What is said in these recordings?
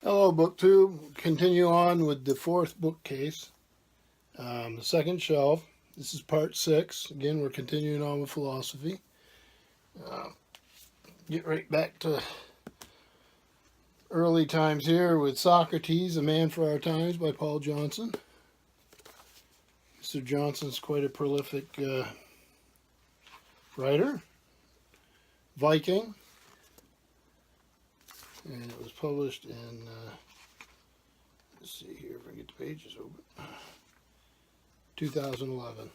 Hello, BookTube. Continue on with the fourth bookcase, the second shelf. This is part 6. Again, we're continuing on with philosophy. Get right back to early times here with Socrates, A Man for Our Times by Paul Johnson. Mr. Johnson's quite a prolific writer. Viking. And it was published in, let's see here if I can get the pages open, 2011.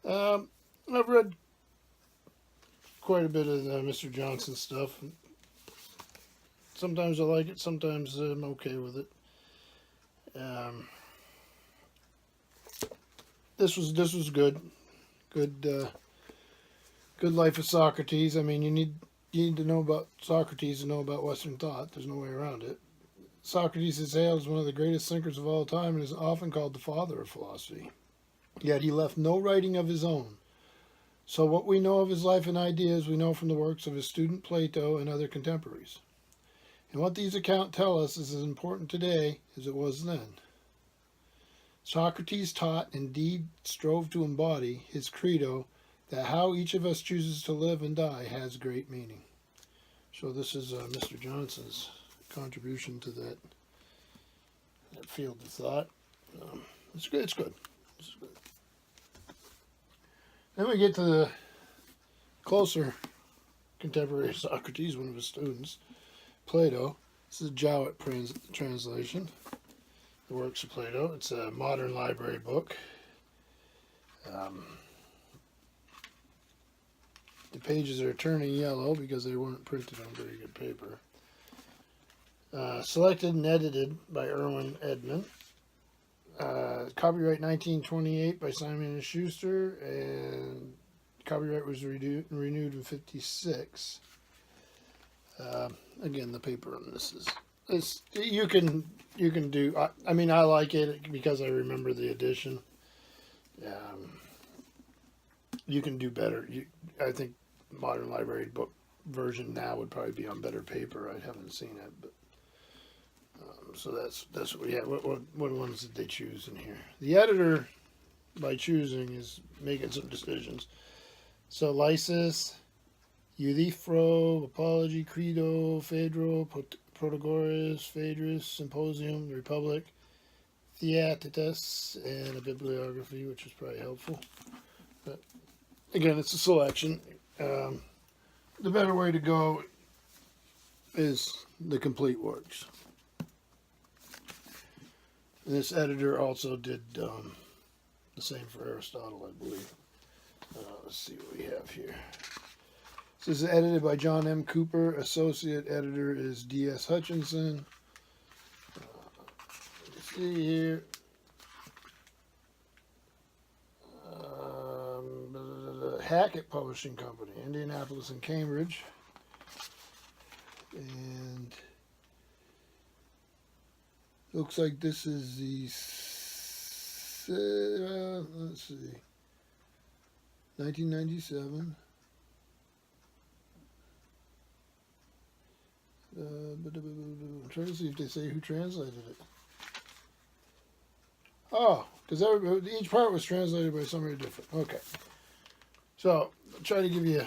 I've read quite a bit of Mr. Johnson stuff. Sometimes I like it, sometimes I'm okay with it. This was good. Good life of Socrates. I mean, you need to know about Socrates to know about Western thought. There's no way around it. Socrates is hailed as one of the greatest thinkers of all time and is often called the father of philosophy. Yet he left no writing of his own. So what we know of his life and ideas, we know from the works of his student Plato and other contemporaries. And what these accounts tell us is as important today as it was then. Socrates taught, indeed strove to embody, his credo that how each of us chooses to live and die has great meaning. So this is Mr. Johnson's contribution to that field of thought. It's good. It's good. Then we get to the closer contemporary of Socrates, one of his students, Plato. This is a Jowett translation, the works of Plato. It's a modern library book. The pages are turning yellow because they weren't printed on very good paper. Selected and edited by Erwin Edmund. Copyright 1928 by Simon & Schuster, and copyright was renewed in 56. Again, the paper on this is you can do. I mean, I like it because I remember the edition. You can do better. I think modern library book version now would probably be on better paper. I haven't seen it, but so that's what we have. What ones did they choose in here? The editor, by choosing, is making some decisions. So Lysis, Euthyphro, Apology, Credo, Phaedro, Protagoras, Phaedrus, Symposium, the Republic, Theaetetus, and a bibliography, which is probably helpful. But again, it's a selection. The better way to go is the complete works. And this editor also did the same for Aristotle, I believe. Let's see what we have here. This is edited by John M. Cooper. Associate editor is D.S. Hutchinson. Let's see here. Hackett Publishing Company, Indianapolis and Cambridge. And looks like this is the, let's see, 1997. I'm trying to see if they say who translated it. Oh, because each part was translated by somebody different. Okay. So, I'll try to give you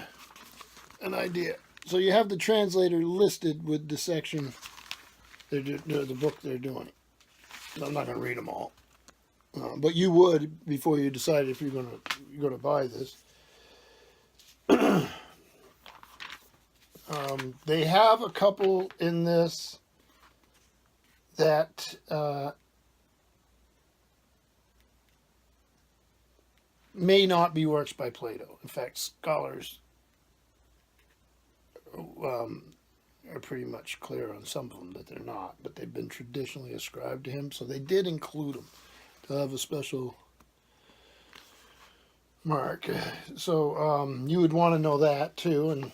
an idea. So you have the translator listed with the section, the book they're doing. I'm not going to read them all, but you would before you decide if you're going to buy this. They have a couple in this that may not be works by Plato. In fact, scholars are pretty much clear on some of them that they're not, but they've been traditionally ascribed to him, so they did include them to have a special mark. So you would want to know that too, and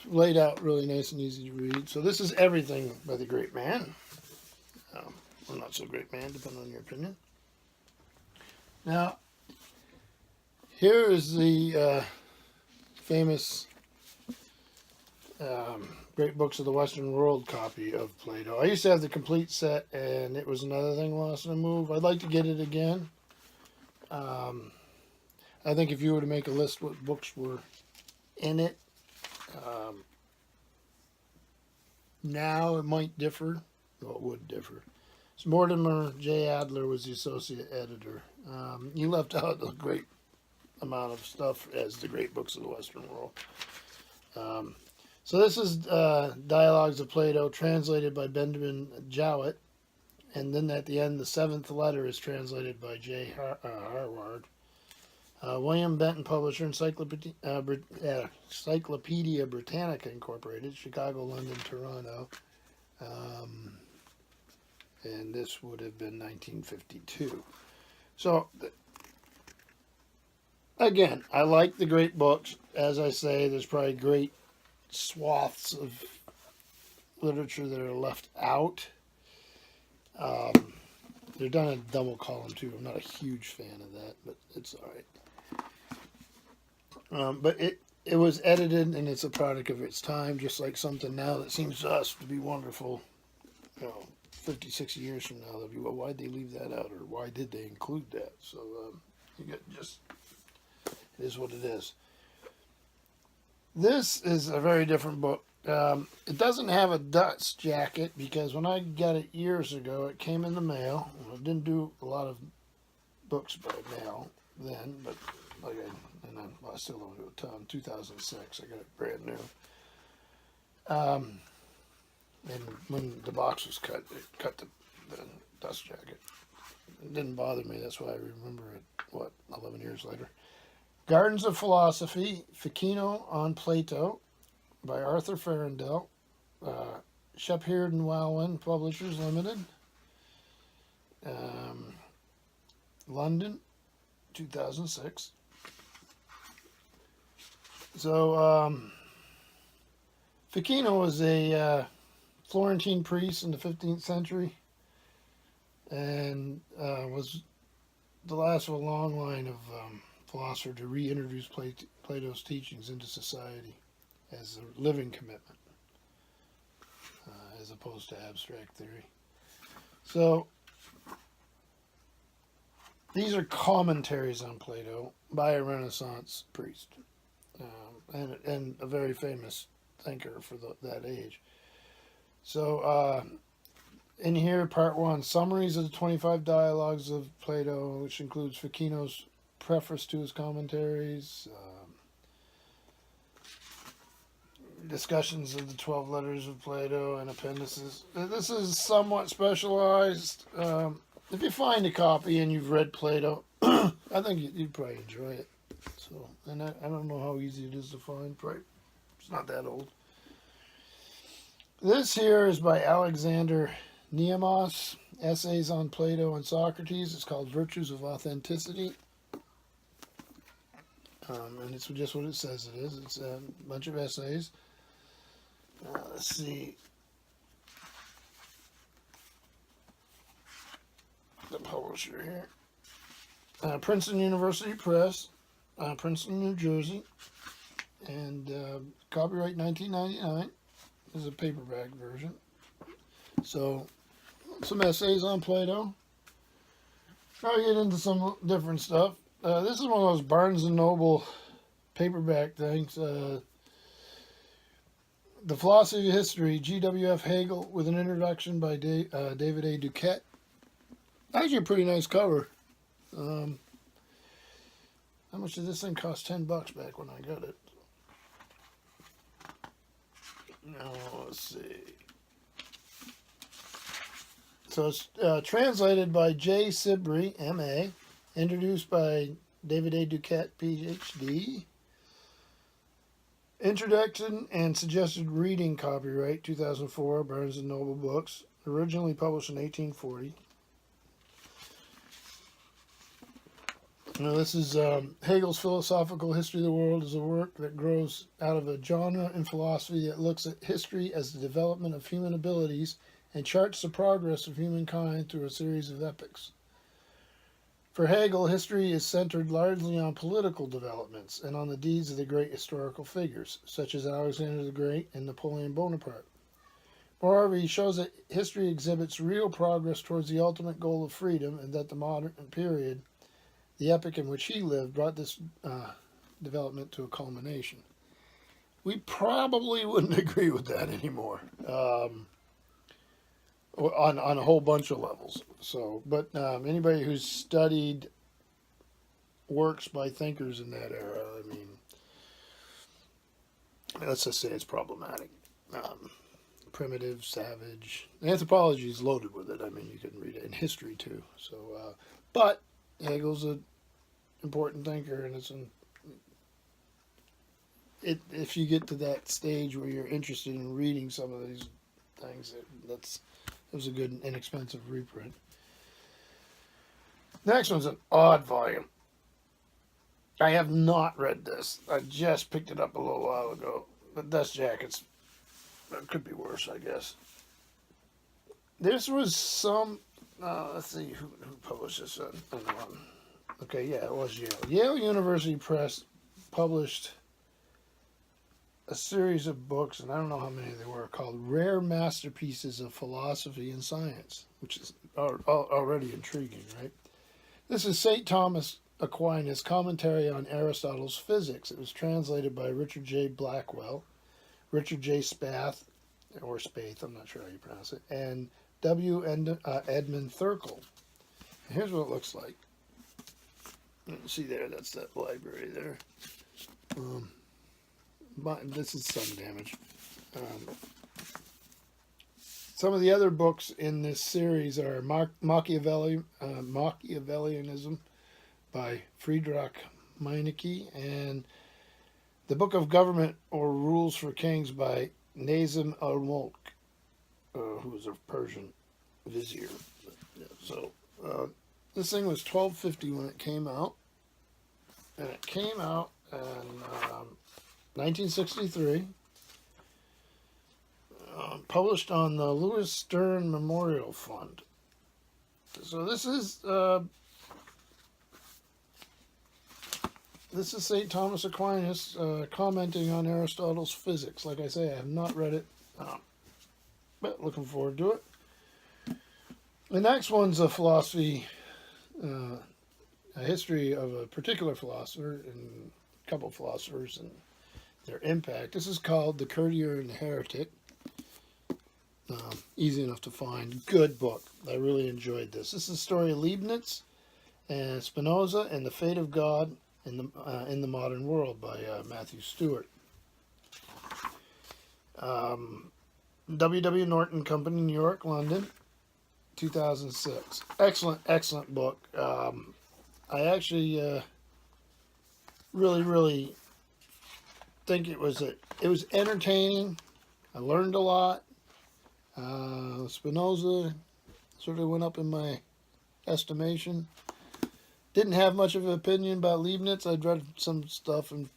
laid out really nice and easy to read. So this is Everything by the Great Man, or not so great man, depending on your opinion. Now, here is the famous Great Books of the Western World copy of Plato. I used to have the complete set, and it was another thing lost in a move. I'd like to get it again. I think if you were to make a list what books were in it, now it might differ. Well, it would differ. So Mortimer J. Adler was the associate editor. He left out a great amount of stuff as the Great Books of the Western World. So this is Dialogues of Plato, translated by Benjamin Jowett. And then at the end, the seventh letter is translated by J. Harward. William Benton, publisher, Encyclopedia Britannica Incorporated, Chicago, London, Toronto. And this would have been 1952. So, again, I like the great books. As I say, there's probably great swaths of literature that are left out. They're done in double column too. I'm not a huge fan of that, but it's all right. But it was edited, and it's a product of its time, just like something now that seems to us to be wonderful. 50, 60 years from now, they'll be, well, why'd they leave that out, or why did they include that? So you get just, it is what it is. This is a very different book. It doesn't have a Dutch jacket, because when I got it years ago, it came in the mail. I didn't do a lot of books by mail then, but I still don't do a ton. 2006, I got it brand new. And when the box was cut, it cut the dust jacket. It didn't bother me. That's why I remember it, 11 years later. Gardens of Philosophy, Ficino on Plato, by Arthur Farrandell. Shepherd and Walwyn, Publishers Limited. London, 2006. So, Ficino was a Florentine priest in the 15th century, and was the last of a long line of philosophers to reintroduce Plato's teachings into society as a living commitment, as opposed to abstract theory. So these are commentaries on Plato by a Renaissance priest, and a very famous thinker for that age. So in here, part one, summaries of the 25 dialogues of Plato, which includes Ficino's preface to his commentaries, discussions of the 12 letters of Plato, and appendices. This is somewhat specialized. If you find a copy and you've read Plato, I think you'd probably enjoy it. So, and I don't know how easy it is to find. Probably, it's not that old. This here is by Alexander Niemos, Essays on Plato and Socrates. It's called Virtues of Authenticity. And it's just what it says it is. It's a bunch of essays. Let's see. The publisher here. Princeton University Press, Princeton, New Jersey. And copyright 1999. This is a paperback version. So, some essays on Plato. I'll get into some different stuff. This is one of those Barnes & Noble paperback things. The Philosophy of History, G.W.F. Hegel, with an introduction by David A. Duquette. Actually a pretty nice cover. How much did this thing cost? $10 back when I got it. Now, let's see. So it's translated by J. Sibry, M.A., introduced by David A. Duquette, Ph.D. Introduction and suggested reading, copyright 2004, Barnes & Noble Books, originally published in 1840. Now this is Hegel's Philosophical History of the World, is a work that grows out of a genre in philosophy that looks at history as the development of human abilities and charts the progress of humankind through a series of epochs. For Hegel, history is centered largely on political developments and on the deeds of the great historical figures, such as Alexander the Great and Napoleon Bonaparte. Moreover, he shows that history exhibits real progress towards the ultimate goal of freedom, and that the modern period, the epoch in which he lived, brought this development to a culmination. We probably wouldn't agree with that anymore, on a whole bunch of levels. So, but anybody who's studied works by thinkers in that era, I mean, let's just say it's problematic. Primitive, savage. Anthropology is loaded with it. I mean, you can read it in history too. So, but Hegel's an important thinker, and if you get to that stage where you're interested in reading some of these things, it was a good, inexpensive reprint. Next one's an odd volume. I have not read this. I just picked it up a little while ago. The Dust Jackets. It could be worse, I guess. This was some. Let's see who published this. Okay, yeah, it was Yale. Yale University Press published a series of books, and I don't know how many they were, called Rare Masterpieces of Philosophy and Science, which is already intriguing, right? This is St. Thomas Aquinas' commentary on Aristotle's physics. It was translated by Richard J. Blackwell, Richard J. Spath, or Spath, I'm not sure how you pronounce it, and W. Edmund Thurkel. And here's what it looks like. See there, that's that library there. This is sun damage. Some of the other books in this series are Machiavellianism by Friedrich Meinecke, and The Book of Government or Rules for Kings by Nazim al-Mulk, who was a Persian vizier. So this thing was $12.50 when it came out, and it came out in 1963. Published on the Louis Stern Memorial Fund. So this is St. Thomas Aquinas commenting on Aristotle's physics. Like I say, I have not read it, but looking forward to it. The next one's a philosophy, a history of a particular philosopher and a couple of philosophers and their impact. This is called The Courtier and the Heretic. Easy enough to find. Good book. I really enjoyed this. This is the story of Leibniz and Spinoza and the Fate of God in the Modern World by Matthew Stewart. W. Norton Company, New York, London, 2006. Excellent book. I actually really think it was entertaining. I learned a lot. Spinoza sort of went up in my estimation. Didn't have much of an opinion about Leibniz. I'd read some stuff in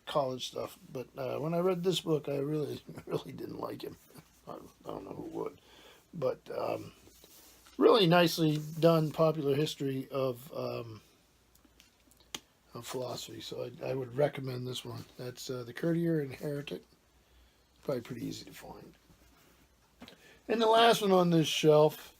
college stuff, but when I read this book, I really didn't like him. I don't know who would, but really nicely done popular history of philosophy. So I would recommend this one. That's The Courtier and Heretic. Probably pretty easy to find. And the last one on this shelf,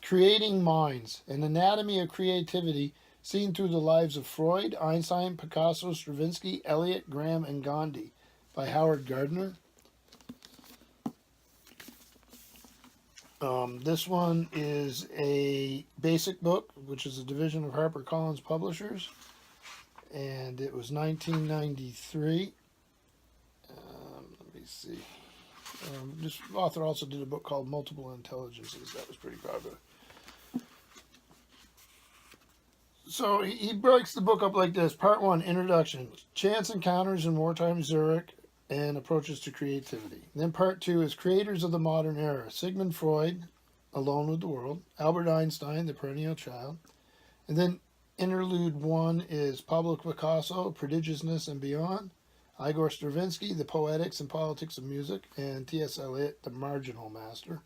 Creating Minds, An Anatomy of Creativity Seen Through the Lives of Freud, Einstein, Picasso, Stravinsky, Eliot, Graham, and Gandhi by Howard Gardner. This one is a basic book, which is a division of HarperCollins Publishers, and it was 1993. Let me see. This author also did a book called Multiple Intelligences. That was pretty popular. So he breaks the book up like this. Part 1, Introduction. Chance Encounters in Wartime Zurich and Approaches to Creativity. Then Part 2 is Creators of the Modern Era. Sigmund Freud, Alone with the World. Albert Einstein, The Perennial Child. And then Interlude 1 is Pablo Picasso, Prodigiousness and Beyond. Igor Stravinsky, The Poetics and Politics of Music, and T.S. Eliot, The Marginal Master.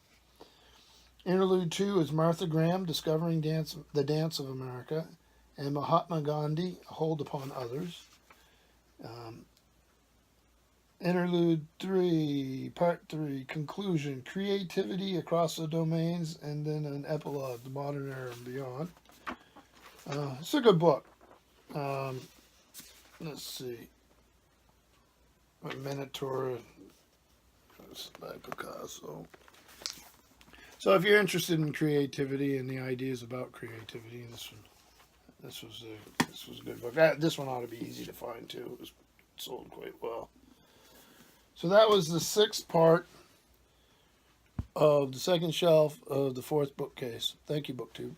Interlude 2 is Martha Graham, Discovering the Dance of America, and Mahatma Gandhi, A Hold Upon Others. Um, Interlude 3, Part 3, Conclusion, Creativity Across the Domains, and then an epilogue, The Modern Era and Beyond. It's a good book. Let's see. A Minotaur by Picasso. So if you're interested in creativity and the ideas about creativity, this was a good book. This one ought to be easy to find too. It was sold quite well. So that was the 6th part of the second shelf of the 4th bookcase. Thank you, BookTube.